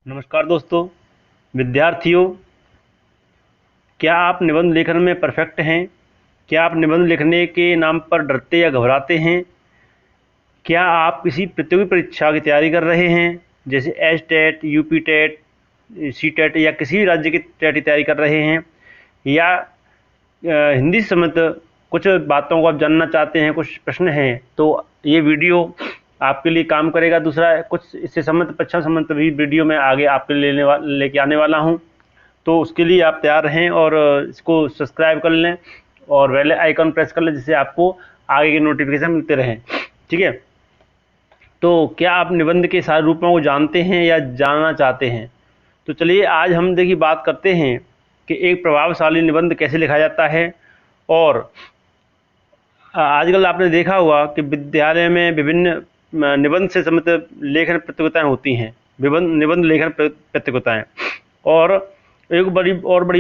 नमस्कार दोस्तों, विद्यार्थियों। क्या आप निबंध लेखन में परफेक्ट हैं? क्या आप निबंध लिखने के नाम पर डरते या घबराते हैं? क्या आप किसी प्रतियोगी परीक्षा की तैयारी कर रहे हैं, जैसे H TET, UP TET, C TET या किसी भी राज्य की टेट की तैयारी कर रहे हैं? या हिंदी से संबंधित कुछ बातों को आप जानना चाहते हैं, कुछ प्रश्न हैं, तो ये वीडियो आपके लिए काम करेगा। दूसरा, कुछ इससे संबंधित परीक्षा संबंधित भी वीडियो मैं आगे आपके लिए लेके आने वाला हूं, तो उसके लिए आप तैयार रहें और इसको सब्सक्राइब कर लें और बेल आइकन प्रेस कर लें, जिससे आपको आगे के नोटिफिकेशन मिलते रहें। ठीक है, तो क्या आप निबंध के सारे रूपों को जानते हैं या जानना चाहते हैं? तो चलिए आज हम देखिए बात करते हैं कि एक प्रभावशाली निबंध कैसे लिखा जाता है। और आजकल आपने देखा होगा कि विद्यालय में विभिन्न निबंध से संबंधित लेखन प्रतियोगिताएं होती हैं, निबंध लेखन प्रतियोगिताएं। और एक बड़ी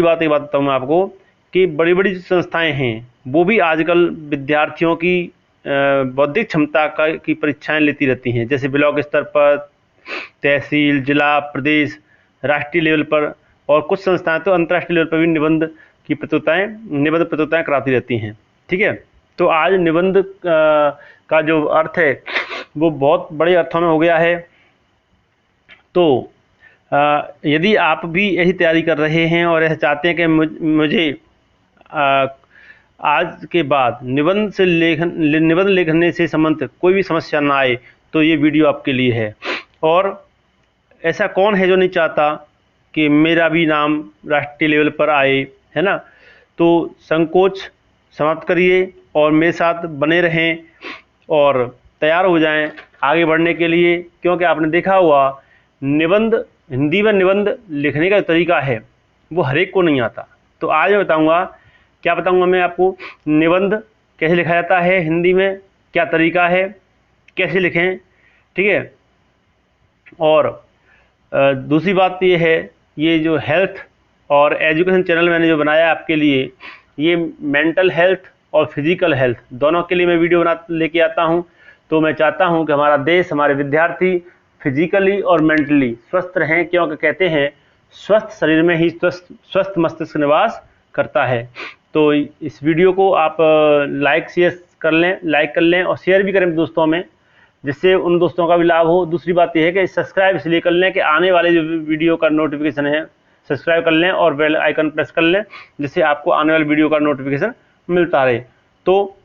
बात बताता हूँ मैं आपको कि बड़ी बड़ी संस्थाएं हैं, वो भी आजकल विद्यार्थियों की बौद्धिक क्षमता की परीक्षाएं लेती रहती हैं, जैसे ब्लॉक स्तर पर, तहसील, जिला, प्रदेश, राष्ट्रीय लेवल पर, और कुछ संस्थाएं तो अंतर्राष्ट्रीय लेवल पर भी निबंध प्रतियोगिताएं कराती रहती हैं। ठीक है, तो आज निबंध का जो अर्थ है वो बहुत बड़े अर्थों में हो गया है। तो यदि आप भी यही तैयारी कर रहे हैं और ऐसा चाहते हैं कि मुझे आज के बाद निबंध लिखने से संबंधित कोई भी समस्या ना आए, तो ये वीडियो आपके लिए है। और ऐसा कौन है जो नहीं चाहता कि मेरा भी नाम राष्ट्रीय लेवल पर आए, है ना? तो संकोच समाप्त करिए और मेरे साथ बने रहें और तैयार हो जाएं आगे बढ़ने के लिए, क्योंकि आपने देखा हुआ हिंदी में निबंध लिखने का तरीका है वो हर एक को नहीं आता। तो आज मैं क्या बताऊंगा मैं आपको, निबंध कैसे लिखा जाता है हिंदी में, क्या तरीका है, कैसे लिखें। ठीक है, और दूसरी बात ये है, ये जो हेल्थ और एजुकेशन चैनल मैंने जो बनाया आपके लिए, ये मेंटल हेल्थ और फिजिकल हेल्थ दोनों के लिए मैं वीडियो लेके आता हूँ। तो मैं चाहता हूँ कि हमारा देश, हमारे विद्यार्थी फिजिकली और मेंटली स्वस्थ रहें, क्योंकि कहते हैं स्वस्थ शरीर में ही स्वस्थ मस्तिष्क निवास करता है। तो इस वीडियो को आप लाइक कर लें और शेयर भी करें दोस्तों में, जिससे उन दोस्तों का भी लाभ हो। दूसरी बात यह है कि सब्सक्राइब इसलिए कर लें कि आने वाले जो वीडियो का नोटिफिकेशन है, सब्सक्राइब कर लें और बेल आइकन प्रेस कर लें, जिससे आपको आने वाले वीडियो का नोटिफिकेशन मिलता रहे। तो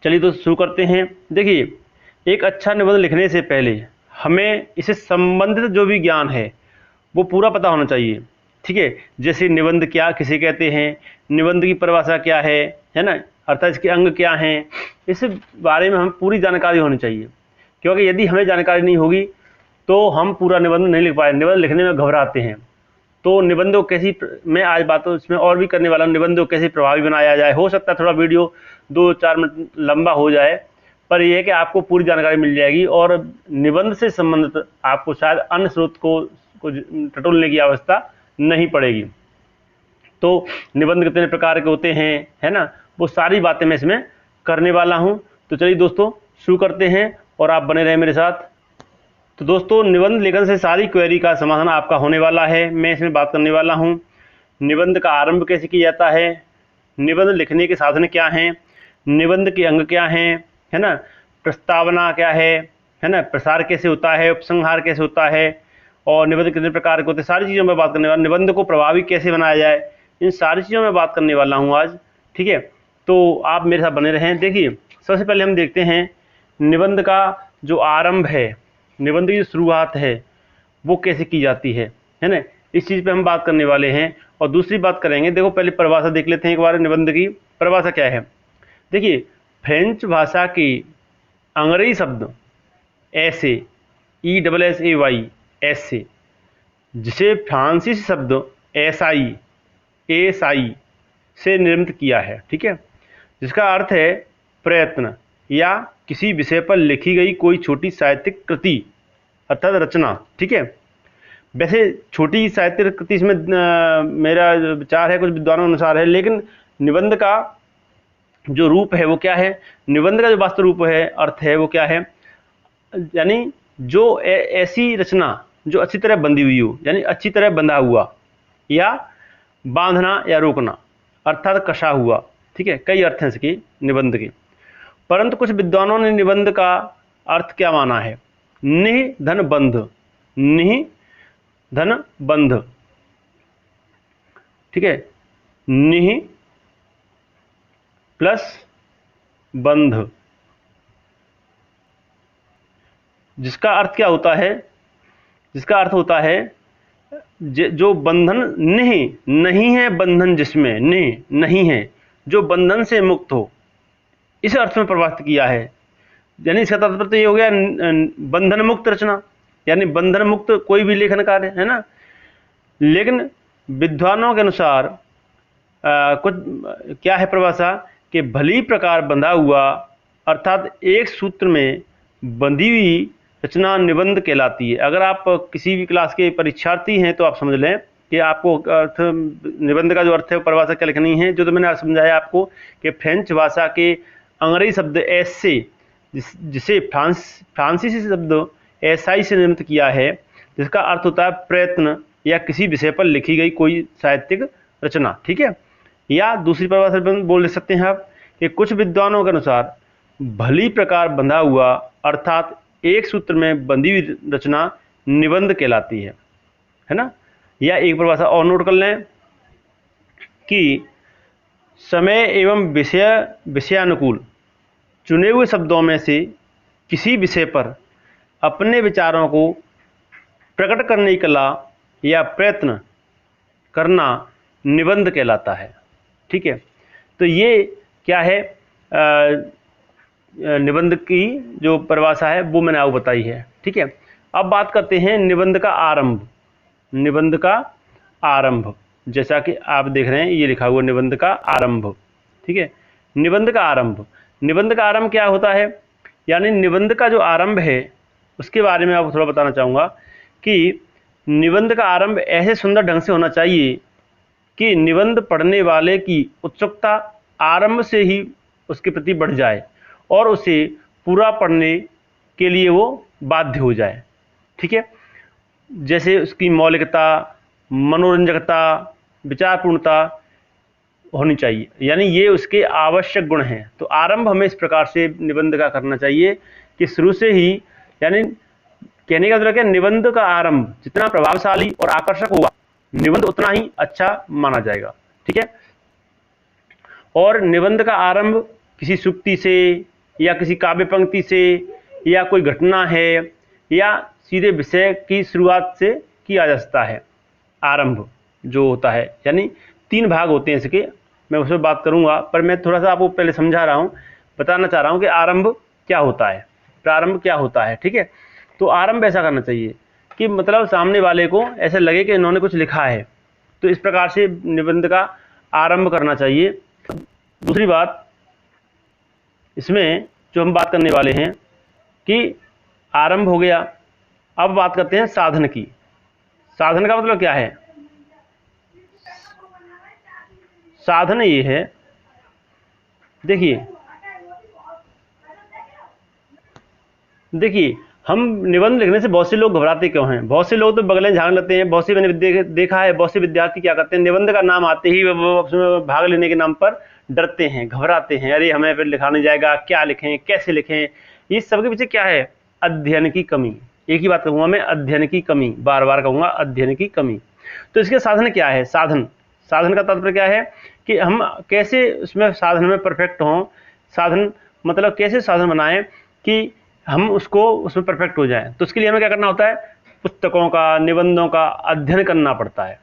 चलिए दोस्तों शुरू करते हैं। देखिए, एक अच्छा निबंध लिखने से पहले हमें इससे संबंधित जो भी ज्ञान है वो पूरा पता होना चाहिए। ठीक है, जैसे निबंध क्या किसे कहते हैं, निबंध की परिभाषा क्या है ना, अर्थात इसके अंग क्या हैं, इस बारे में हमें पूरी जानकारी होनी चाहिए। क्योंकि यदि हमें जानकारी नहीं होगी तो हम पूरा निबंध नहीं लिख पाए, निबंध लिखने में घबराते हैं। तो निबंधों कैसी, मैं आज बातों इसमें और भी करने वाला हूँ, निबंधों कैसे प्रभावी बनाया जाए। हो सकता है थोड़ा वीडियो 2-4 मिनट लंबा हो जाए, पर यह है कि आपको पूरी जानकारी मिल जाएगी और निबंध से संबंधित आपको शायद अन्य स्रोत को टटोलने की आवश्यकता नहीं पड़ेगी। तो निबंध कितने प्रकार के होते हैं, है ना, वो सारी बातें मैं इसमें करने वाला हूं। तो चलिए दोस्तों शुरू करते हैं और आप बने रहें मेरे साथ। तो दोस्तों, निबंध लेखन से सारी क्वेरी का समाधान आपका होने वाला है। मैं इसमें बात करने वाला हूं निबंध का आरंभ कैसे किया जाता है, निबंध लिखने के साधन क्या हैं, निबंध के अंग क्या हैं, है ना, प्रस्तावना क्या है ना, प्रसार कैसे होता है, उपसंहार कैसे होता है, और निबंध कितने प्रकार के होते हैं, सारी चीज़ों में बात करने वाला। निबंध को प्रभावी कैसे बनाया जाए, इन सारी चीज़ों में बात करने वाला हूँ आज। ठीक है, तो आप मेरे साथ बने रहें। देखिए, सबसे पहले हम देखते हैं निबंध का जो आरंभ है, निबंध की जो शुरुआत है वो कैसे की जाती है ना, इस चीज़ पे हम बात करने वाले हैं। और दूसरी बात करेंगे, देखो पहले परिभाषा देख लेते हैं एक बार, निबंध की परिभाषा क्या है। देखिए, फ्रेंच भाषा की अंग्रेजी शब्द ऐसे ESSAY ऐसे, जिसे फ्रांसीसी शब्द ASI से निर्मित किया है। ठीक है, जिसका अर्थ है प्रयत्न या किसी विषय पर लिखी गई कोई छोटी साहित्यिक कृति अर्थात रचना। ठीक है, वैसे छोटी साहित्यिक कृति इसमें मेरा विचार है, कुछ विद्वानों अनुसार है, लेकिन निबंध का जो रूप है वो क्या है, निबंध का जो वास्तव रूप है, अर्थ है, वो क्या है, यानी जो ऐसी रचना जो अच्छी तरह बंधी हुई हो, यानी अच्छी तरह बंधा हुआ, या बांधना या रोकना अर्थात कसा हुआ। ठीक है, कई अर्थ हैं इसके निबंध के। परंतु कुछ विद्वानों ने निबंध का अर्थ क्या माना है? निह धन बंध, निह धन बंध। ठीक है, निह प्लस बंध, जिसका अर्थ क्या होता है? जिसका अर्थ होता है जो बंधन नहीं है, बंधन जिसमें नहीं है, जो बंधन से मुक्त हो, इस अर्थ में परिभाषित किया है। यानी इसका तात्पर्य तो ये हो गया बंधन मुक्त रचना, यानी बंधन मुक्त कोई भी लेखन कार्य है ना। लेकिन विद्वानों के अनुसार कुछ क्या है परिभाषा कि भली प्रकार बंधा हुआ अर्थात एक सूत्र में बंधी हुई रचना निबंध कहलाती है। अगर आप किसी भी क्लास के परीक्षार्थी हैं तो आप समझ लें कि आपको अर्थ निबंध का जो अर्थ है परिभाषा क्या लिखनी है। जो तो मैंने समझाया आपको कि फ्रेंच भाषा के अंग्रेजी शब्द ऐसे जिसे फ्रांसीसी शब्द ऐसाई से निर्मित किया है, जिसका अर्थ होता है प्रयत्न या किसी विषय पर लिखी गई कोई साहित्यिक रचना। ठीक है, या दूसरी परिभाषा बोल सकते हैं आप कि कुछ विद्वानों के अनुसार भली प्रकार बंधा हुआ अर्थात एक सूत्र में बंधी हुई रचना निबंध कहलाती है ना। या एक परिभाषा और नोट कर लें कि समय एवं विषयानुकूल चुने हुए शब्दों में से किसी विषय पर अपने विचारों को प्रकट करने की कला या प्रयत्न करना निबंध कहलाता है। ठीक है, तो ये क्या है निबंध की जो परिभाषा है वो मैंने आपको बताई है। ठीक है, अब बात करते हैं निबंध का आरंभ। निबंध का आरंभ, जैसा कि आप देख रहे हैं ये लिखा हुआ निबंध का आरंभ। ठीक है, निबंध का आरंभ, निबंध का आरंभ क्या होता है? यानी निबंध का जो आरंभ है उसके बारे में आपको थोड़ा बताना चाहूँगा कि निबंध का आरंभ ऐसे सुंदर ढंग से होना चाहिए कि निबंध पढ़ने वाले की उत्सुकता आरंभ से ही उसके प्रति बढ़ जाए और उसे पूरा पढ़ने के लिए वो बाध्य हो जाए। ठीक है, जैसे उसकी मौलिकता, मनोरंजकता, विचारपूर्णता होनी चाहिए, यानी ये उसके आवश्यक गुण हैं। तो आरंभ हमें इस प्रकार से निबंध का करना चाहिए कि शुरू से ही, यानी कहने का मतलब क्या, निबंध का आरंभ जितना प्रभावशाली और आकर्षक होगा निबंध उतना ही अच्छा माना जाएगा। ठीक है, और निबंध का आरंभ किसी सूक्ति से या किसी काव्य पंक्ति से या कोई घटना है या सीधे विषय की शुरुआत से किया जा सकता है। आरंभ जो होता है, यानी 3 भाग होते हैं इसके, मैं उसमें बात करूंगा, पर मैं थोड़ा सा आपको पहले समझा रहा हूं, बताना चाह रहा हूं कि आरंभ क्या होता है, प्रारंभ क्या होता है। ठीक है, तो आरंभ ऐसा करना चाहिए कि मतलब सामने वाले को ऐसा लगे कि इन्होंने कुछ लिखा है, तो इस प्रकार से निबंध का आरंभ करना चाहिए। दूसरी बात इसमें जो हम बात करने वाले हैं कि आरंभ हो गया, अब बात करते हैं साधन की। साधन का मतलब क्या है? साधन ये है, देखिए हम निबंध लिखने से बहुत से लोग घबराते क्यों हैं? बहुत से लोग तो बगलें झाड़ लेते हैं। बहुत से मैंने देखा है, बहुत से विद्यार्थी क्या करते हैं, निबंध का नाम आते ही वो उसमें भाग लेने के नाम पर डरते हैं, घबराते हैं, अरे हमें फिर लिखा नहीं जाएगा, क्या लिखें, कैसे लिखें। ये सबके पीछे क्या है? अध्ययन की कमी। एक ही बात कहूँगा मैं, अध्ययन की कमी, बार बार कहूँगा, अध्ययन की कमी। तो इसके साधन क्या है? साधन का तात्पर्य क्या है कि हम कैसे उसमें साधन में परफेक्ट हों। साधन मतलब कैसे साधन बनाएं कि हम उसमें परफेक्ट हो जाएं। तो उसके लिए हमें क्या करना होता है? पुस्तकों का, निबंधों का अध्ययन करना पड़ता है।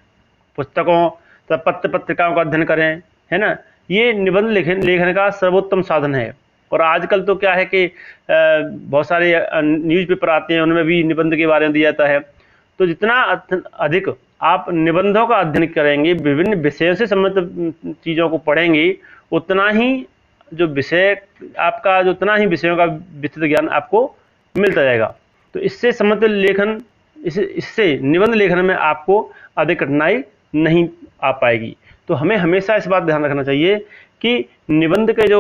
पुस्तकों, पत्र पत्रिकाओं का अध्ययन करें, है ना। ये निबंध लेखन का सर्वोत्तम साधन है। और आजकल तो क्या है कि बहुत सारे न्यूज़पेपर आते हैं, उनमें भी निबंध के बारे में दिया जाता है। तो जितना अधिक आप निबंधों का अध्ययन करेंगे, विभिन्न विषयों से संबंधित चीज़ों को पढ़ेंगे, उतना ही जो विषय आपका, जो उतना ही विषयों का विस्तृत ज्ञान आपको मिलता जाएगा। तो इससे संबंधित लेखन, इससे निबंध लेखन में आपको अधिक कठिनाई नहीं आ पाएगी। तो हमें हमेशा इस बात ध्यान रखना चाहिए कि निबंध के जो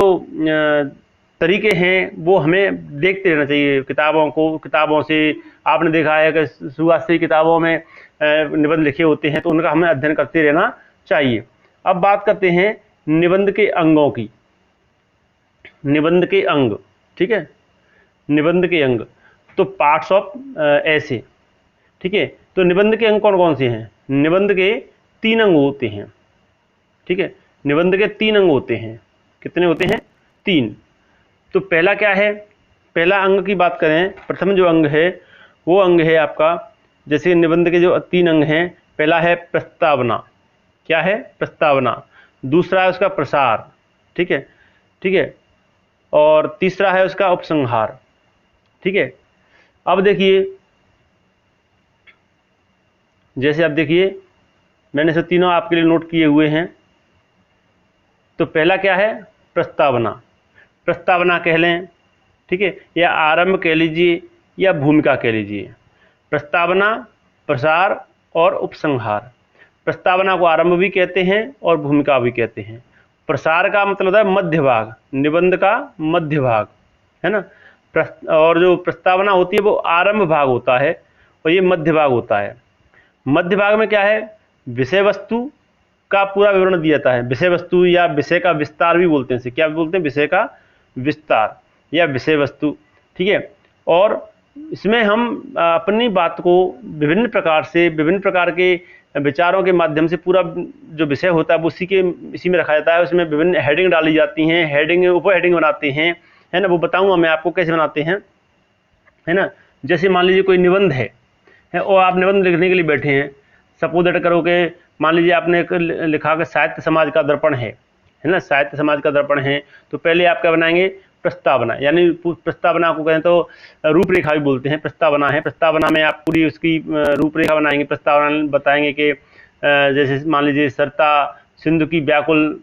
तरीके हैं वो हमें देखते रहना चाहिए। किताबों से आपने देखा है कि शुरुआत से किताबों में निबंध लिखे होते हैं, तो उनका हमें अध्ययन करते रहना चाहिए। अब बात करते हैं निबंध के अंगों की। निबंध के अंग, ठीक है, निबंध के अंग, तो पार्ट्स ऑफ ऐसे, ठीक है। तो निबंध के अंग कौन कौन से हैं? निबंध के 3 अंग होते हैं, ठीक है। निबंध के 3 अंग होते हैं। कितने होते हैं? 3। तो पहला क्या है? पहला अंग की बात करें, प्रथम जो अंग है वो अंग है आपका, जैसे निबंध के जो 3 अंग हैं, पहला है प्रस्तावना। क्या है? प्रस्तावना। दूसरा है उसका प्रसार, ठीक है, ठीक है। और तीसरा है उसका उपसंहार, ठीक है। अब देखिए, जैसे आप देखिए, मैंने से तीनों आपके लिए नोट किए हुए हैं। तो पहला क्या है? प्रस्तावना। प्रस्तावना कह लें, ठीक है, या आरंभ कह लीजिए या भूमिका कह लीजिए। प्रस्तावना, प्रसार और उपसंहार। प्रस्तावना को आरंभ भी कहते हैं और भूमिका भी कहते हैं। प्रसार का मतलब है मध्य भाग, निबंध का मध्य भाग, है ना। और जो प्रस्तावना होती है वो आरंभ भाग होता है और ये मध्य भाग होता है। मध्य भाग में क्या है? विषय वस्तु का पूरा विवरण दिया जाता है। विषय वस्तु या विषय का विस्तार भी बोलते हैं इसे। क्या बोलते हैं? विषय का विस्तार या विषय वस्तु, ठीक है। और इसमें हम अपनी बात को विभिन्न प्रकार से, विभिन्न प्रकार के विचारों के माध्यम से, पूरा जो विषय होता है वो इसी में रखा जाता है। उसमें विभिन्न हेडिंग डाली जाती हैं, हेडिंग उप हेडिंग बनाते हैं, है ना। वो बताऊंगा मैं आपको कैसे बनाते हैं, है ना। जैसे मान लीजिए कोई निबंध है और आप निबंध लिखने के लिए बैठे हैं। सपोज दैट करो कि मान लीजिए आपने एक लिखा कि साहित्य समाज का दर्पण है ना, साहित्य समाज का दर्पण है। तो पहले आप क्या बनाएंगे? प्रस्तावना, यानी प्रस्तावना को कहें तो रूपरेखा भी बोलते हैं। प्रस्तावना है, प्रस्तावना में आप पूरी उसकी रूपरेखा बनाएंगे। प्रस्तावना बताएंगे कि जैसे मान लीजिए सरता सिंधु की व्याकुल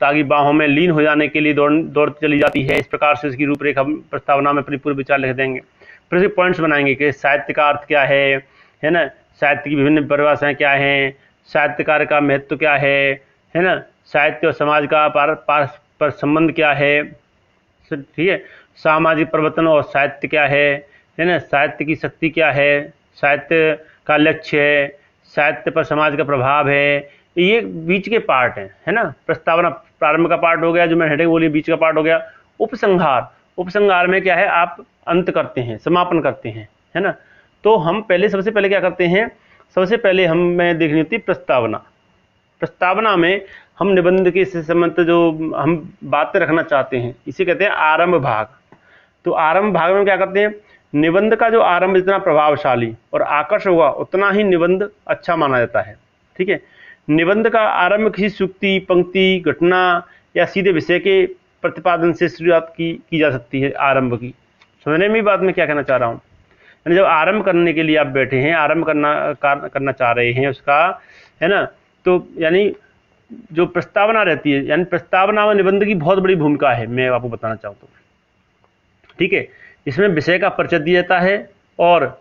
ताकि बाहों में लीन हो जाने के लिए दौड़ती चली जाती है। इस प्रकार से उसकी रूपरेखा प्रस्तावना में अपनी पूरे विचार लिख देंगे। फिर उसके पॉइंट्स बनाएंगे कि साहित्य का अर्थ क्या है ना, साहित्य की विभिन्न परिभाषाएं क्या हैं, साहित्यकार का महत्व क्या है ना, साहित्य और समाज का पर संबंध क्या है, ठीक है। सामाजिक परिवर्तन और साहित्य क्या है ना, साहित्य की शक्ति क्या है, साहित्य का लक्ष्य है, साहित्य पर समाज का प्रभाव है। ये बीच के पार्ट हैं, है ना। प्रस्तावना प्रारंभ का पार्ट हो गया, जो मैं हेडिंग बोली, बीच का पार्ट हो गया। उपसंहार, उपसंहार में क्या है? आप अंत करते हैं, समापन करते हैं, है ना। तो हम सबसे पहले क्या करते हैं? सबसे पहले हमें देखनी होती है प्रस्तावना। प्रस्तावना में हम निबंध के संबंध जो हम बातें रखना चाहते हैं, इसे कहते हैं आरंभ भाग। तो आरंभ भाग में क्या करते हैं? निबंध का जो आरंभ जितना प्रभावशाली और आकर्षक होगा उतना ही निबंध अच्छा माना जाता है, ठीक है। निबंध का आरंभ किसी सूक्ति, पंक्ति, घटना या सीधे विषय के प्रतिपादन से शुरुआत की जा सकती है। आरंभ की समझने में बात में क्या कहना चाह रहा हूँ, यानी जब आरंभ करने के लिए आप बैठे हैं, आरंभ करना चाह रहे हैं उसका, है ना। तो यानी जो प्रस्तावना रहती है, यानी प्रस्तावना में निबंध की बहुत बड़ी भूमिका है, मैं आपको बताना चाहता हूँ, ठीक है। इसमें विषय का परिचय दिया जाता है और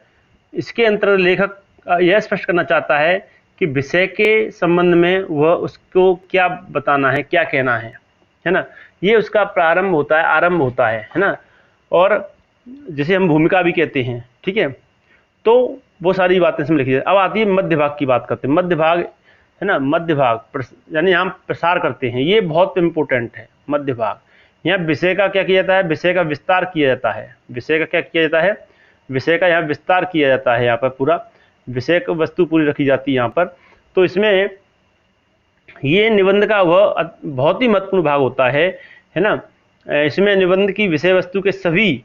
इसके अंतर्गत लेखक यह स्पष्ट करना चाहता है कि विषय के संबंध में वह उसको क्या बताना है, क्या कहना है ना। ये उसका प्रारंभ होता है, आरंभ होता है ना। और जिसे हम भूमिका भी कहते हैं, ठीक है। तो वो सारी बातें इसमें लिखी जाए। अब आती है मध्य भाग की बात करते हैं। मध्य भाग, है ना, मध्य भाग यानी हम प्रसार करते हैं, ये बहुत इंपॉर्टेंट है। मध्य भाग, यहाँ विषय का क्या किया जाता है? विषय का विस्तार किया जाता है। विषय का क्या किया जाता है? विषय का यहाँ विस्तार किया जाता है। यहाँ पर पूरा विषय की वस्तु पूरी रखी जाती है यहाँ पर। तो इसमें ये निबंध का वह बहुत ही महत्वपूर्ण भाग होता है ना। इसमें निबंध की विषय वस्तु के सभी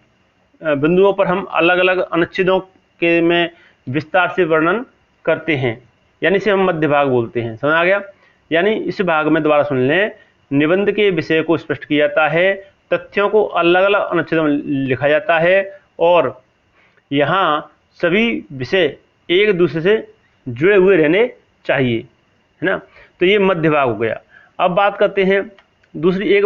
बिंदुओं पर हम अलग अलग अनुच्छेदों के में विस्तार से वर्णन करते हैं, यानी इसे हम मध्य भाग बोलते हैं। समझ आ गया? यानी इस भाग में दोबारा सुन लें, निबंध के विषय को स्पष्ट किया जाता है, तथ्यों को अलग अलग अनुच्छेदों में लिखा जाता है और यहाँ सभी विषय एक दूसरे से जुड़े हुए रहने चाहिए, है ना। तो ये मध्य भाग हो गया। अब बात करते हैं दूसरी एक,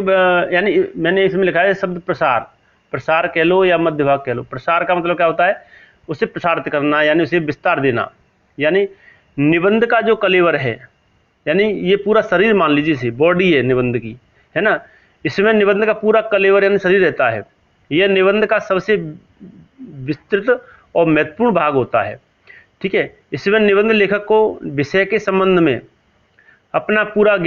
यानी मैंने इसमें लिखा है शब्द प्रसार। प्रसार कह लो या मध्य भाग कह लो। प्रसार का मतलब क्या होता है? उसे प्रसारित करना, यानी उसे विस्तार देना। यानी निबंध का जो कलेवर है, यानी ये पूरा शरीर मान लीजिए, इसे बॉडी है निबंध की, है ना। इसमें निबंध का पूरा कलेवर यानी शरीर रहता है। यह निबंध का सबसे विस्तृत और महत्वपूर्ण भाग होता है। ठीक है, इसमें निबंध लेखक को विषय के संबंध में अपना पूरा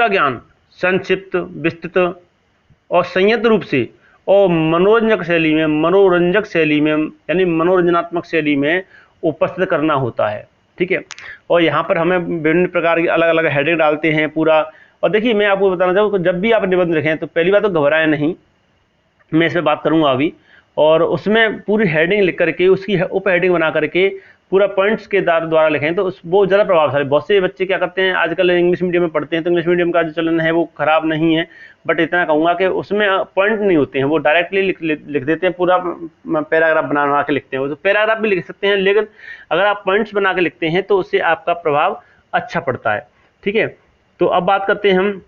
ज्ञान संक्षिप्त, विस्तृत और संयत रूप से और मनोरंजक शैली में यानी मनोरंजनात्मक शैली में उपस्थित करना होता है। ठीक है, और यहाँ पर हमें विभिन्न प्रकार की अलग अलग हेडिंग डालते हैं पूरा। और देखिए, मैं आपको बताना चाहूँ, जब भी आप निबंध लिखें तो पहली बात तो घबराएं नहीं, मैं इस पर बात करूँगा अभी। और उसमें पूरी हेडिंग लिख करके उसकी उप हेडिंग बना करके पूरा पॉइंट्स के द्वारा लिखें तो वो ज़्यादा प्रभावशाली। बहुत से बच्चे क्या करते हैं, आजकल इंग्लिश मीडियम में पढ़ते हैं तो इंग्लिश मीडियम का जो चलन है वो खराब नहीं है, बट इतना कहूँगा कि उसमें पॉइंट नहीं होते हैं, वो डायरेक्टली लिख देते हैं, पूरा पैराग्राफ बना के लिखते हैं। तो पैराग्राफ भी लिख सकते हैं, लेकिन अगर आप पॉइंट्स बना के लिखते हैं तो उससे आपका प्रभाव अच्छा पड़ता है। ठीक है, तो अब बात करते हैं हम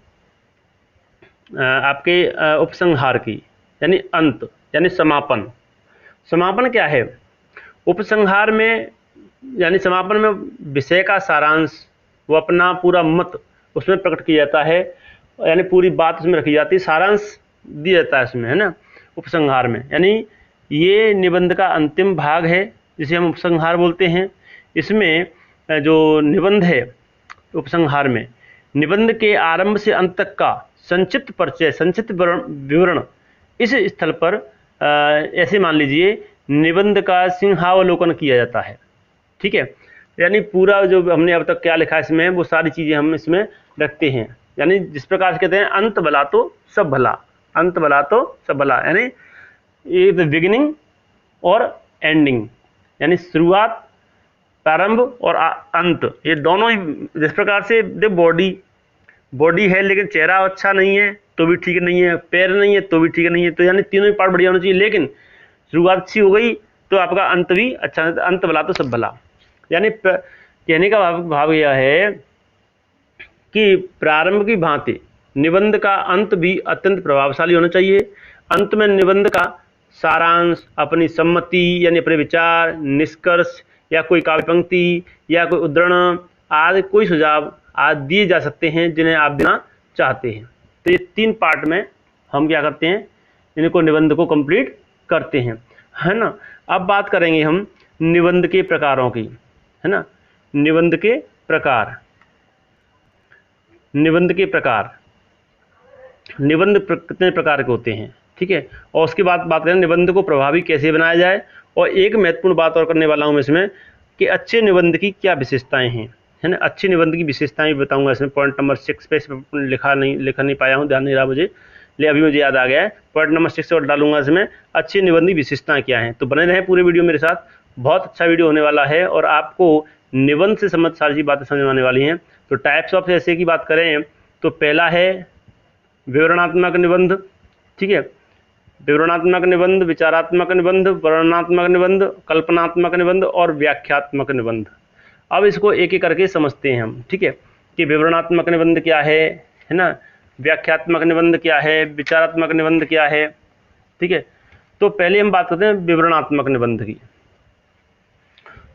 आपके उपसंहार की, यानी अंत यानी समापन। समापन क्या है? उपसंहार में यानी समापन में विषय का सारांश, वो अपना पूरा मत उसमें प्रकट किया जाता है, यानी पूरी बात उसमें रखी जाती है, सारांश दिया जाता है उसमें, है ना, उपसंहार में। यानी ये निबंध का अंतिम भाग है जिसे हम उपसंहार बोलते हैं। इसमें जो निबंध है उपसंहार में, निबंध के आरंभ से अंत तक का संक्षिप्त परिचय, संक्षिप्त विवरण इस स्थल पर ऐसे मान लीजिए निबंध का सिंहावलोकन किया जाता है। ठीक है, यानी पूरा जो हमने अब तक क्या लिखा है इसमें, वो सारी चीज़ें हम इसमें रखते हैं। यानी जिस प्रकार से कहते हैं, अंत भला तो सब भला, अंत भला तो सब भला, यानी ये बिगिनिंग और एंडिंग, यानी शुरुआत, प्रारंभ और अंत, ये दोनों ही। जिस प्रकार से बॉडी है लेकिन चेहरा अच्छा नहीं है तो भी ठीक नहीं है, पैर नहीं है तो भी ठीक नहीं है, तो यानी तीनों ही पार्ट बढ़िया होना चाहिए। लेकिन शुरुआत अच्छी हो गई तो आपका अंत भी अच्छा, अंत भला तो सब भला। यानी कहने का भाव यह है कि प्रारंभ की भांति निबंध का अंत भी अत्यंत प्रभावशाली होना चाहिए। अंत में निबंध का सारांश, अपनी सम्मति यानी अपने विचार, निष्कर्ष या कोई काव्य पंक्ति या कोई उद्धरण आदि, कोई सुझाव आदि दिए जा सकते हैं जिन्हें आप देना चाहते हैं। तो ये 3 पार्ट में हम क्या करते हैं, इनको निबंध को कंप्लीट करते हैं, है ना। अब बात करेंगे हम निबंध के प्रकारों की, है ना। निबंध के प्रकार, निबंध कितने प्रकार के होते हैं, ठीक है। और उसके बाद बात करें निबंध को प्रभावी कैसे बनाया जाए। और एक महत्वपूर्ण बात और करने वाला हूँ इसमें कि अच्छे निबंध की क्या विशेषताएं हैं, है ना। अच्छे निबंध की विशेषताएं भी बताऊंगा इसमें। पॉइंट नंबर 6 पे लिख नहीं पाया हूँ, ध्यान नहीं रहा मुझे, ले अभी मुझे याद आ गया है। पॉइंट नंबर 6 और डालूंगा इसमें, अच्छी निबंध की विशेषताएं क्या हैं। तो बने रहें पूरे वीडियो मेरे साथ, बहुत अच्छा वीडियो होने वाला है और आपको निबंध से संबंधित सारी बातें समझ में आने वाली हैं। तो टाइप्स ऑफ ऐसे की बात करें तो पहला है विवरणात्मक निबंध, ठीक है। विवरणात्मक निबंध, विचारात्मक निबंध, वर्णनात्मक निबंध, कल्पनात्मक निबंध और व्याख्यात्मक निबंध। अब इसको एक एक करके समझते हैं हम, ठीक है, कि विवरणात्मक निबंध क्या है ना, व्याख्यात्मक निबंध क्या है, विचारात्मक निबंध क्या है, ठीक है। तो पहले हम बात करते हैं विवरणात्मक निबंध की।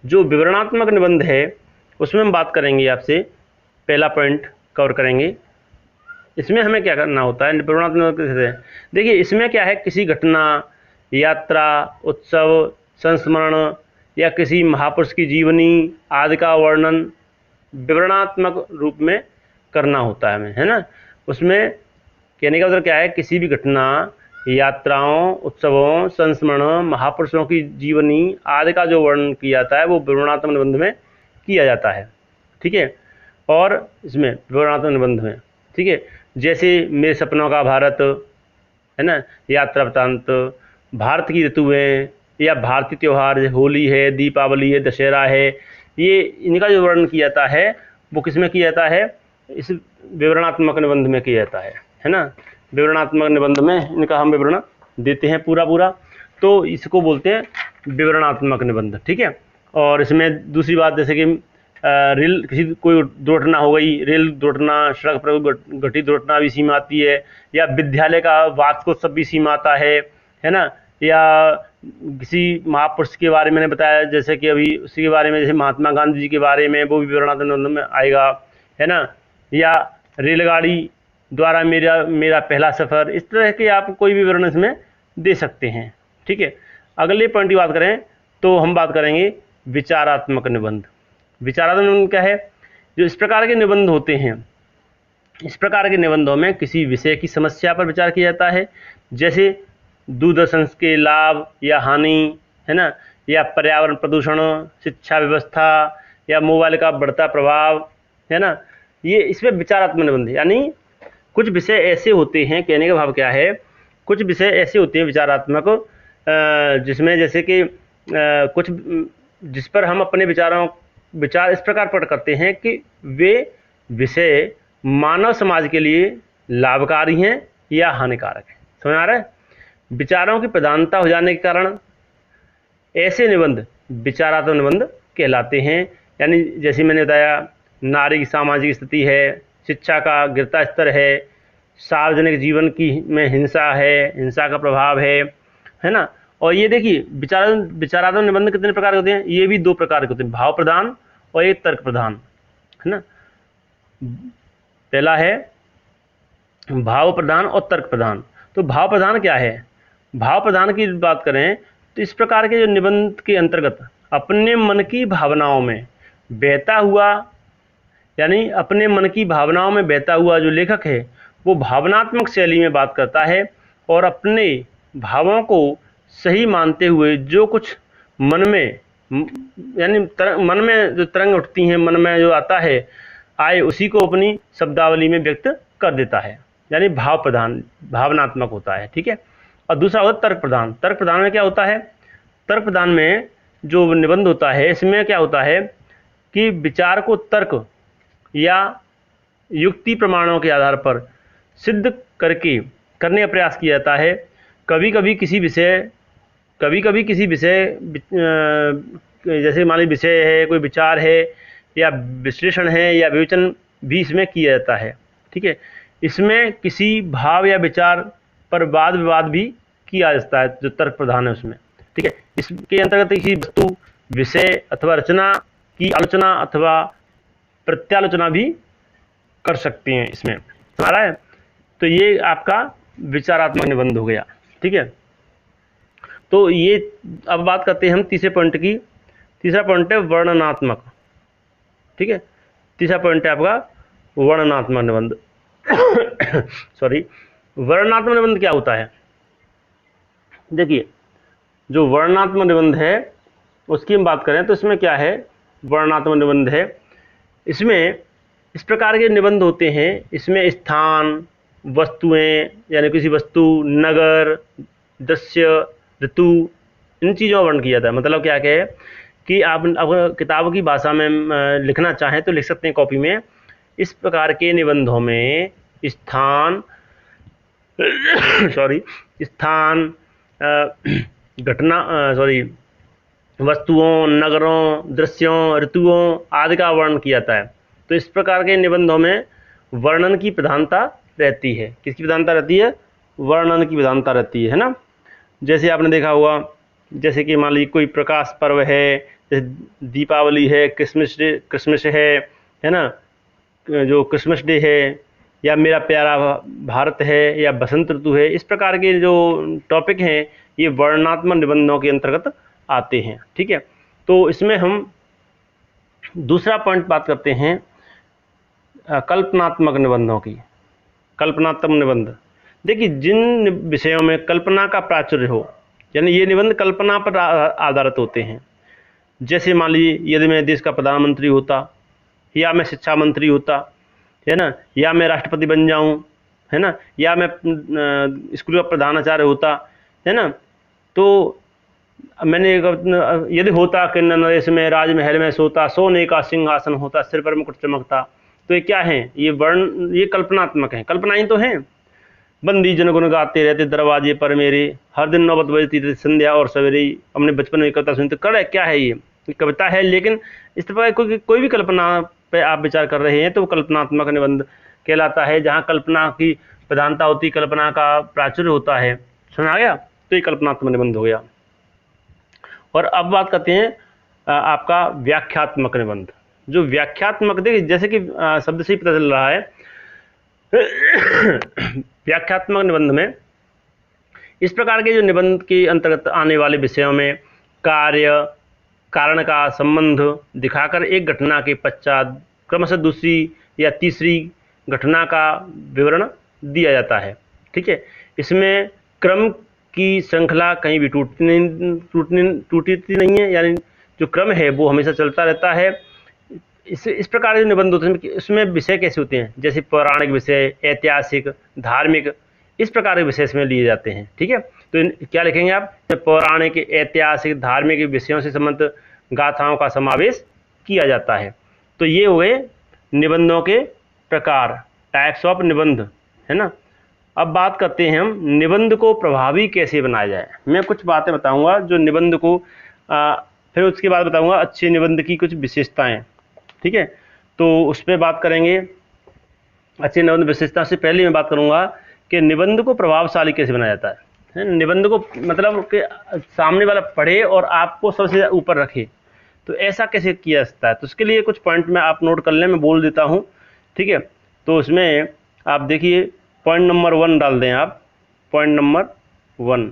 जो विवरणात्मक निबंध है उसमें हम बात करेंगे, आपसे पहला पॉइंट कवर करेंगे। इसमें हमें क्या करना होता है विवरणात्मक निबंध। देखिए इसमें क्या है, किसी घटना, यात्रा, उत्सव, संस्मरण या किसी महापुरुष की जीवनी आदि का वर्णन विवरणात्मक रूप में करना है हमें, है ना। उसमें कहने का मतलब क्या है, किसी भी घटना, यात्राओं, उत्सवों, संस्मरण, महापुरुषों की जीवनी आदि का जो वर्णन किया जाता है वो विवरणात्मक निबंध में किया जाता है, ठीक है। और इसमें विवरणात्मक निबंध में, ठीक है, जैसे मेरे सपनों का भारत, है ना, यात्रा वृत्तांत, भारत की ऋतुएं या भारतीय त्यौहार, जैसे होली है, दीपावली है, दशहरा है, ये इनका जो वर्णन किया जाता है वो किस में किया जाता है, इस विवरणात्मक निबंध में किया जाता है ना। विवरणात्मक निबंध में इनका हम विवरण देते हैं पूरा। तो इसको बोलते हैं विवरणात्मक निबंध, ठीक है। और इसमें दूसरी बात, जैसे कि रेल, किसी कोई दुर्घटना हो गई, रेल दुर्घटना, सड़क पर घटित दुर्घटना भी सीमा आती है, या विद्यालय का वार्षिकोत्सव भी सीमा आता है ना। या किसी महापुरुष के बारे में मैंने बताया, जैसे कि अभी उसी के बारे में, जैसे महात्मा गांधी जी के बारे में, वो भी विवरणात्मक निबंध में आएगा, है ना। या रेलगाड़ी द्वारा मेरा मेरा पहला सफ़र, इस तरह के आप कोई भी विवरण इसमें दे सकते हैं। ठीक है, अगले पॉइंट की बात करें तो हम बात करेंगे विचारात्मक निबंध। विचारात्मक निबंध क्या है? जो इस प्रकार के निबंध होते हैं, इस प्रकार के निबंधों में किसी विषय की समस्या पर विचार किया जाता है, जैसे दूरदर्शन के लाभ या हानि, है ना, या पर्यावरण प्रदूषण, शिक्षा व्यवस्था, या मोबाइल का बढ़ता प्रभाव, है ना। ये इसमें विचारात्मक निबंध, यानी कुछ विषय ऐसे होते हैं, कहने का भाव क्या है, कुछ विषय ऐसे होते हैं विचारात्मक, जिसमें जैसे कि कुछ जिस पर हम अपने विचार इस प्रकार प्रकट करते हैं कि वे विषय मानव समाज के लिए लाभकारी हैं या हानिकारक हैं। समझ आ रहा है? विचारों की प्रधानता हो जाने के कारण ऐसे निबंध विचारात्मक निबंध कहलाते हैं। यानी जैसे मैंने बताया, नारी की सामाजिक स्थिति है, शिक्षा का गिरता स्तर है, सार्वजनिक जीवन की में हिंसा है, हिंसा का प्रभाव है ना। और ये देखिए विचारात्मक निबंध कितने प्रकार के होते हैं? ये भी दो प्रकार के होते हैं, भाव प्रधान और एक तर्क प्रधान, है ना। पहला है भाव प्रधान और तर्क प्रधान। तो भाव प्रधान क्या है? भाव प्रधान की बात करें तो इस प्रकार के जो निबंध के अंतर्गत अपने मन की भावनाओं में बहता हुआ, यानी अपने मन की भावनाओं में बहता हुआ जो लेखक है वो भावनात्मक शैली में बात करता है और अपने भावों को सही मानते हुए जो कुछ मन में, यानी मन में जो तरंग उठती हैं, मन में जो आता है आए, उसी को अपनी शब्दावली में व्यक्त कर देता है, यानी भाव प्रधान, भावनात्मक होता है। ठीक है। और दूसरा होता है तर्क प्रधान। तर्क प्रधान में क्या होता है? तर्क प्रधान में जो निबंध होता है, इसमें क्या होता है कि विचार को तर्क या युक्ति प्रमाणों के आधार पर सिद्ध करने का प्रयास किया जाता है। कभी कभी किसी विषय जैसे मान लीजिए विषय है, कोई विचार है या विश्लेषण है या विवेचन भी इसमें किया जाता है। ठीक है। इसमें किसी भाव या विचार पर वाद विवाद भी किया जाता है, जो तर्क प्रधान है उसमें। ठीक है। इसके अंतर्गत किसी वस्तु, विषय अथवा रचना की आलोचना अथवा प्रत्यालोचना भी कर सकते हैं इसमें। समझ रहा है? तो ये आपका विचारात्मक निबंध हो गया। ठीक है। तो ये अब बात करते हैं हम तीसरे पॉइंट की। तीसरा पॉइंट है वर्णनात्मक। ठीक है। तीसरा पॉइंट है आपका वर्णनात्मक निबंध। सॉरी, वर्णनात्मक निबंध क्या होता है? देखिए, जो वर्णनात्मक निबंध है उसकी हम बात करें तो इसमें क्या है, वर्णनात्मक निबंध है, इसमें इस प्रकार के निबंध होते हैं, इसमें स्थान, वस्तुएं, यानी किसी वस्तु, नगर, दृश्य, ऋतु, इन चीज़ों का वर्णन किया जाता है। मतलब क्या है कि आप अगर किताब की भाषा में लिखना चाहें तो लिख सकते हैं कॉपी में। इस प्रकार के निबंधों में स्थान घटना वस्तुओं, नगरों, दृश्यों, ऋतुओं आदि का वर्णन किया जाता है। तो इस प्रकार के निबंधों में वर्णन की प्रधानता रहती है। किसकी प्रधानता रहती है? वर्णन की प्रधानता रहती है ना। जैसे आपने देखा हुआ, जैसे कि मान लीजिए कोई प्रकाश पर्व है, जैसे दीपावली है, क्रिसमस है ना, जो क्रिसमस डे है, या मेरा प्यारा भारत है, या बसंत ऋतु है। इस प्रकार के जो टॉपिक हैं ये वर्णनात्मक निबंधों के अंतर्गत आते हैं। ठीक है। तो इसमें हम दूसरा पॉइंट बात करते हैं कल्पनात्मक निबंधों की। कल्पनात्मक निबंध, देखिए जिन विषयों में कल्पना का प्राचुर्य हो, यानी ये निबंध कल्पना पर आधारित होते हैं। जैसे मान लीजिए यदि मैं देश का प्रधानमंत्री होता, या मैं शिक्षा मंत्री होता, है ना, या मैं राष्ट्रपति बन जाऊं, है ना, या मैं स्कूल का प्रधानाचार्य होता, है ना, तो मैंने यदि होता कि नरेश में राजमहल में सोता, सोने का सिंहासन होता, सिर पर मुकुट चमकता। तो ये क्या है? ये कल्पनात्मक है, कल्पनाएं तो हैं। बंदी जनगुण गाते रहते दरवाजे पर मेरे, हर दिन नौबत बजती थी संध्या और सवेरे, हमने बचपन में कविता सुनते। कर क्या है? ये कविता है, लेकिन इस तरह कोई भी कल्पना पे आप विचार कर रहे हैं तो वो कल्पनात्मक निबंध कहलाता है, जहाँ कल्पना की प्रधानता होती, कल्पना का प्राचुर्य होता है। समझ आ गया? तो ये कल्पनात्मक निबंध हो गया। और अब बात करते हैं आपका व्याख्यात्मक निबंध। जो व्याख्यात्मक, देखिए जैसे कि शब्द से ही पता चल रहा है, व्याख्यात्मक निबंध में इस प्रकार के जो निबंध के अंतर्गत आने वाले विषयों में कार्य कारण का संबंध दिखाकर एक घटना के पश्चात क्रमशः दूसरी या तीसरी घटना का विवरण दिया जाता है। ठीक है, इसमें क्रम की श्रृंखला कहीं भी टूटती नहीं है, यानी जो क्रम है वो हमेशा चलता रहता है। इस प्रकार के निबंध होते हैं, इसमें विषय कैसे होते हैं, जैसे पौराणिक विषय, ऐतिहासिक, धार्मिक, इस प्रकार के विषय इसमें लिए जाते हैं। ठीक है, तो क्या लिखेंगे आप, पौराणिक, ऐतिहासिक, धार्मिक विषयों से संबंधित गाथाओं का समावेश किया जाता है। तो ये हुए निबंधों के प्रकार, टाइप्स ऑफ निबंध, है ना। अब बात करते हैं हम निबंध को प्रभावी कैसे बनाया जाए। मैं कुछ बातें बताऊंगा जो निबंध को फिर उसके बाद बताऊंगा अच्छे निबंध की कुछ विशेषताएं। ठीक है, तो उस पर बात करेंगे। अच्छे निबंध विशेषता से पहले मैं बात करूंगा कि निबंध को प्रभावशाली कैसे बनाया जाता है। निबंध को मतलब कि सामने वाला पढ़े और आपको सबसे ऊपर रखे, तो ऐसा कैसे किया जा सकता है। तो उसके लिए कुछ पॉइंट में आप नोट कर लें, मैं बोल देता हूँ। ठीक है, तो उसमें आप देखिए पॉइंट नंबर 1 डाल दें आप, पॉइंट नंबर 1।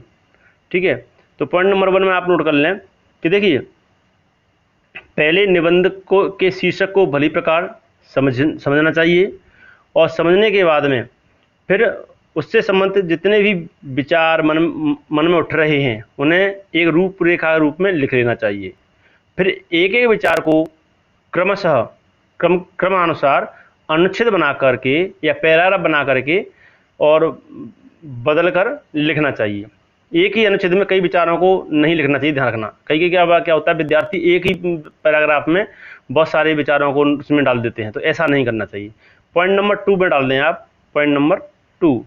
ठीक है, तो पॉइंट नंबर 1 में आप नोट कर लें कि देखिए पहले निबंध को के शीर्षक को भली प्रकार समझना चाहिए, और समझने के बाद में फिर उससे संबंधित जितने भी विचार मन में उठ रहे हैं उन्हें एक रूपरेखा रूप में लिख लेना चाहिए। फिर एक एक विचार को क्रमशः क्रमानुसार अनुच्छेद बना करके या पैराग्राफ बना करके और बदल कर लिखना चाहिए। एक ही अनुच्छेद में कई विचारों को नहीं लिखना चाहिए, ध्यान रखना। कई क्या होता है, विद्यार्थी एक ही पैराग्राफ में बहुत सारे विचारों को उसमें डाल देते हैं, तो ऐसा नहीं करना चाहिए। पॉइंट नंबर 2 में डाल दें आप, पॉइंट नंबर 2।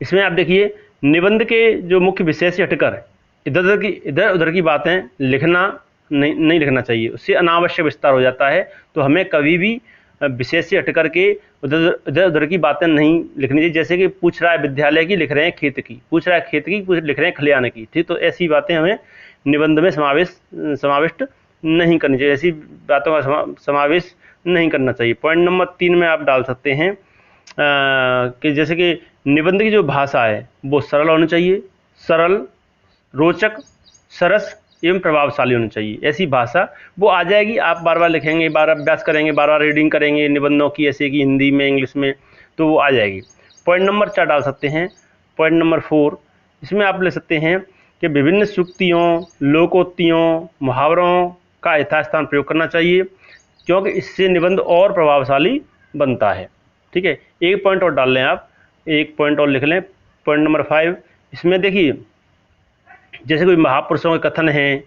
इसमें आप देखिए निबंध के जो मुख्य विषय से हटकर इधर उधर की बातें लिखना नहीं लिखना चाहिए, उससे अनावश्यक विस्तार हो जाता है। तो हमें कभी भी विषय से हट करके इधर उधर की बातें नहीं लिखनी चाहिए। जैसे कि पूछ रहा है विद्यालय की, लिख रहे हैं खेत की, पूछ रहा है खेत की, लिख रहे हैं खलिहान की। ठीक, तो ऐसी बातें हमें निबंध में समाविष्ट नहीं करनी चाहिए, ऐसी बातों का समावेश नहीं करना चाहिए। पॉइंट नंबर 3 में आप डाल सकते हैं कि जैसे कि निबंध की जो भाषा है वो सरल होनी चाहिए, सरल, रोचक, सरस एवं प्रभावशाली होनी चाहिए। ऐसी भाषा वो आ जाएगी, आप बार बार लिखेंगे, बार अभ्यास करेंगे, बार बार रीडिंग करेंगे निबंधों की, ऐसे कि हिंदी में, इंग्लिश में, तो वो आ जाएगी। पॉइंट नंबर 4 डाल सकते हैं, पॉइंट नंबर 4। इसमें आप ले सकते हैं कि विभिन्न सूक्तियों, लोकोक्तियों, मुहावरों का यथास्थान प्रयोग करना चाहिए, क्योंकि इससे निबंध और प्रभावशाली बनता है। ठीक है, एक पॉइंट और डाल लें आप, एक पॉइंट और लिख लें, पॉइंट नंबर 5। इसमें देखिए जैसे कोई महापुरुषों के कथन हैं,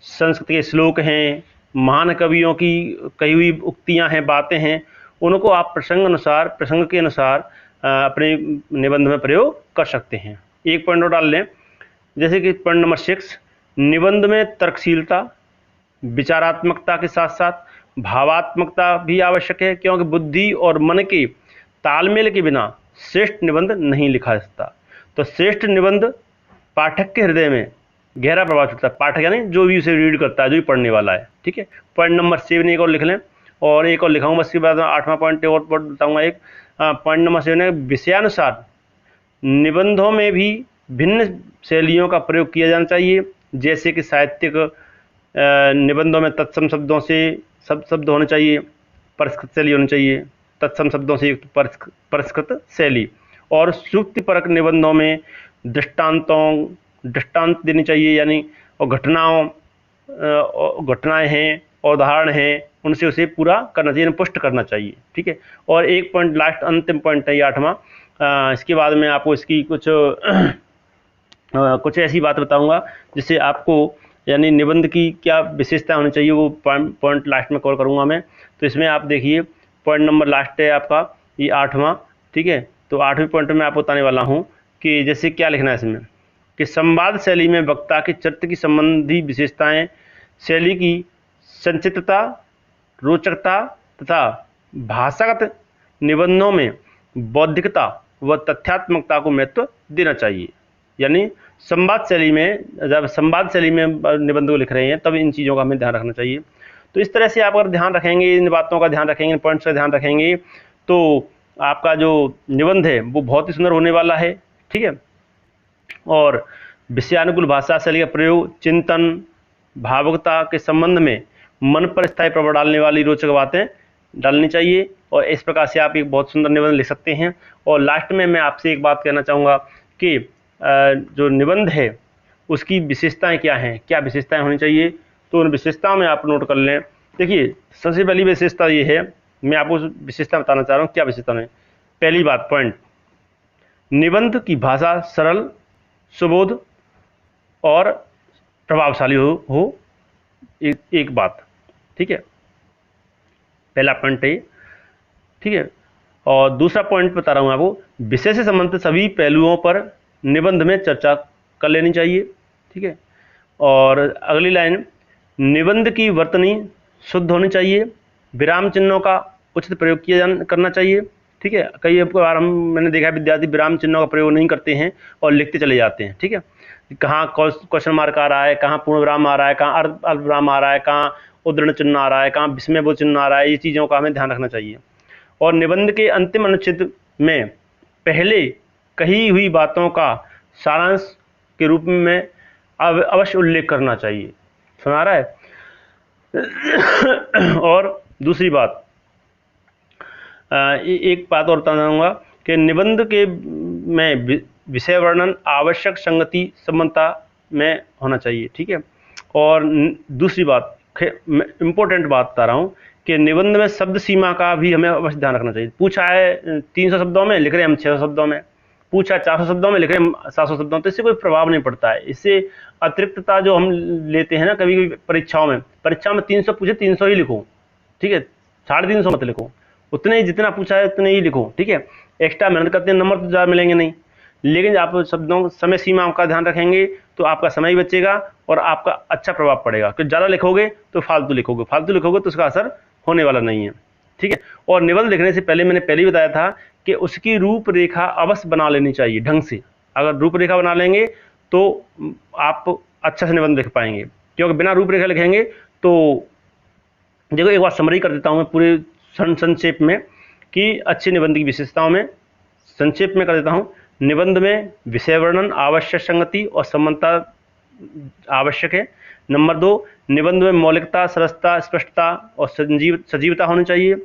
संस्कृत के श्लोक हैं, महान कवियों की कही हुई उक्तियां हैं, बातें हैं, उनको आप प्रसंग के अनुसार अपने निबंध में प्रयोग कर सकते हैं। एक पॉइंट और डाल लें, जैसे कि पॉइंट नंबर 6, निबंध में तर्कशीलता, विचारात्मकता के साथ साथ भावात्मकता भी आवश्यक है, क्योंकि बुद्धि और मन के तालमेल के बिना श्रेष्ठ निबंध नहीं लिखा जा सकता। तो श्रेष्ठ निबंध पाठक के हृदय में गहरा प्रभाव छोड़ता है, पाठक यानी जो भी उसे रीड करता है, जो भी पढ़ने वाला है। ठीक है, पॉइंट नंबर 7 एक और लिख लें, और एक और लिखाऊंगा, उसके बाद 8वां पॉइंट और बताऊंगा। एक पॉइंट नंबर 7 है विषयानुसार निबंधों में भी भिन्न शैलियों का प्रयोग किया जाना चाहिए। जैसे कि साहित्यिक निबंधों में तत्सम शब्दों से शब्द होने चाहिए, परिष्कृत शैली होनी चाहिए, तत्सम शब्दों से युक्त परिष्कृत शैली। और सूक्तिपरक निबंधों में दृष्टांत देनी चाहिए, यानी और घटनाएं हैं, उदाहरण हैं, उनसे उसे पूरा करना चाहिए, पुष्ट करना चाहिए। ठीक है, और एक पॉइंट लास्ट अंतिम पॉइंट है, 8वां। इसके बाद में आपको इसकी कुछ ऐसी बात बताऊंगा जिससे आपको यानी निबंध की क्या विशेषता होनी चाहिए, वो पॉइंट लास्ट में कवर करूंगा मैं। तो इसमें आप देखिए पॉइंट नंबर लास्ट है आपका ये 8वां। ठीक है, तो 8वें पॉइंट में आपको बताने वाला हूँ कि जैसे क्या लिखना है इसमें, कि संवाद शैली में वक्ता के चरित्र की संबंधी विशेषताएं, शैली की संचितता, रोचकता तथा भाषागत निबंधों में बौद्धिकता व तथ्यात्मकता को महत्व देना चाहिए। यानी संवाद शैली में, जब संवाद शैली में निबंध को लिख रहे हैं तब इन चीज़ों का हमें ध्यान रखना चाहिए। तो इस तरह से आप अगर ध्यान रखेंगे, इन बातों का ध्यान रखेंगे, इन पॉइंट्स का ध्यान रखेंगे, तो आपका जो निबंध है वो बहुत ही सुंदर होने वाला है। ठीक है, और विषयानुकूल भाषा शैली का प्रयोग, चिंतन, भावुकता के संबंध में मन पर स्थायी प्रभाव डालने वाली रोचक बातें डालनी चाहिए, और इस प्रकार से आप एक बहुत सुंदर निबंध लिख सकते हैं। और लास्ट में मैं आपसे एक बात कहना चाहूँगा कि जो निबंध है उसकी विशेषताएं क्या हैं, क्या विशेषताएं होनी चाहिए, तो उन विशेषताओं में आप नोट कर लें। देखिए, सबसे पहली विशेषता ये है, मैं आपको विशेषता बताना चाह रहा हूँ क्या विशेषता है। पहली बात, पॉइंट, निबंध की भाषा सरल, सुबोध और प्रभावशाली हो एक बात। ठीक है, पहला पॉइंट है। ठीक है, और दूसरा पॉइंट बता रहा हूँ आपको, विषय से संबंधित सभी पहलुओं पर निबंध में चर्चा कर लेनी चाहिए। ठीक है, और अगली लाइन, निबंध की वर्तनी शुद्ध होनी चाहिए, विराम चिन्हों का उचित प्रयोग करना चाहिए। ठीक है, कई बार मैंने देखा है विद्यार्थी विराम चिन्हों का प्रयोग नहीं करते हैं और लिखते चले जाते हैं। ठीक है, कहाँ क्वेश्चन मार्क आ रहा है, कहाँ पूर्ण विराम आ रहा है, कहाँ अल्प विराम आ रहा है, कहाँ उद्धरण चिन्ह आ रहा है, कहाँ विस्मयबोधक चिन्ह आ रहा है, ये चीज़ों का हमें ध्यान रखना चाहिए। और निबंध के अंतिम अनुच्छेद में पहले कही हुई बातों का सारांश के रूप में अवश्य उल्लेख करना चाहिए। सुना रहा है? और दूसरी बात, एक बात और बताना चाहूँगा कि निबंध के में विषय वर्णन आवश्यक संगति समानता में होना चाहिए। ठीक है, और दूसरी बात, इम्पोर्टेंट बात बता रहा हूँ कि निबंध में शब्द सीमा का भी हमें अवश्य ध्यान रखना चाहिए। पूछा है 300 शब्दों में, लिख रहे हैं हम 600 शब्दों में, पूछा 400 शब्दों में, लिख रहे हैं 700 शब्दों में, तो इससे कोई प्रभाव नहीं पड़ता है। इससे अतिरिक्तता जो हम लेते हैं ना कभी कभी परीक्षाओं में 300 पूछे 300 ही लिखो। ठीक है, 350 मत लिखो, उतने ही जितना पूछा है उतने ही लिखो। ठीक है, एक्स्ट्रा मेहनत करते हैं, नंबर तो ज़्यादा मिलेंगे नहीं, लेकिन आप शब्दों समय सीमा का ध्यान रखेंगे तो आपका समय भी बचेगा और आपका अच्छा प्रभाव पड़ेगा। क्योंकि ज़्यादा लिखोगे तो फालतू लिखोगे तो उसका असर होने वाला नहीं है। ठीक है, और निबंध लिखने से पहले मैंने पहले ही बताया था कि उसकी रूपरेखा अवश्य बना लेनी चाहिए ढंग से। अगर रूपरेखा बना लेंगे तो आप अच्छा से निबंध लिख पाएंगे, क्योंकि बिना रूपरेखा लिखेंगे तो देखो, एक बार समरी कर देता हूँ मैं पूरे संक्षेप में कि अच्छे निबंध की विशेषताओं में संक्षेप में कर देता हूँ। निबंध में विषय वर्णन, आवश्यक संगति और समानता आवश्यक है। नंबर 2, निबंध में मौलिकता, सरसता, स्पष्टता और सजीवता होनी चाहिए।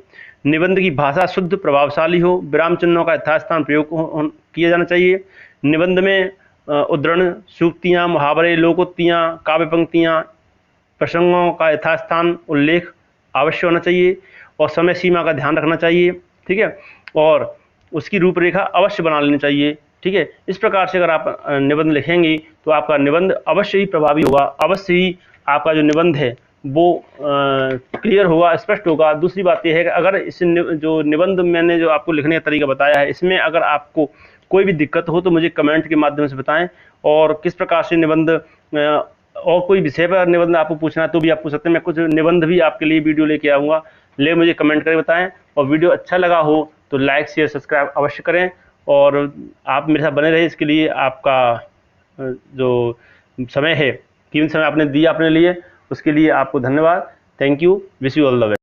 निबंध की भाषा शुद्ध, प्रभावशाली हो, विराम चिन्हों का यथास्थान प्रयोग किया जाना चाहिए। निबंध में उद्धरण, सूक्तियाँ, मुहावरे, लोकोक्तियाँ, काव्य पंक्तियाँ, प्रसंगों का यथास्थान उल्लेख अवश्य होना चाहिए और समय सीमा का ध्यान रखना चाहिए। ठीक है, और उसकी रूपरेखा अवश्य बना लेनी चाहिए। ठीक है, इस प्रकार से अगर आप निबंध लिखेंगे तो आपका निबंध अवश्य ही प्रभावी होगा, अवश्य ही आपका जो निबंध है वो क्लियर होगा, स्पष्ट होगा। दूसरी बात यह है कि अगर इस जो निबंध मैंने जो आपको लिखने का तरीका बताया है, इसमें अगर आपको कोई भी दिक्कत हो तो मुझे कमेंट के माध्यम से बताएं, और किस प्रकार से निबंध और कोई विषय पर निबंध आपको पूछना है तो भी आप पूछ सकते हैं। मैं कुछ निबंध भी आपके लिए वीडियो लेके आऊँगा, ले मुझे कमेंट करके बताएं। और वीडियो अच्छा लगा हो तो लाइक शेयर सब्सक्राइब अवश्य करें, और आप मेरे साथ बने रहे, इसके लिए आपका जो समय है, कीमती समय आपने दिया अपने लिए, उसके लिए आपको धन्यवाद। Thank you, wish you all the best.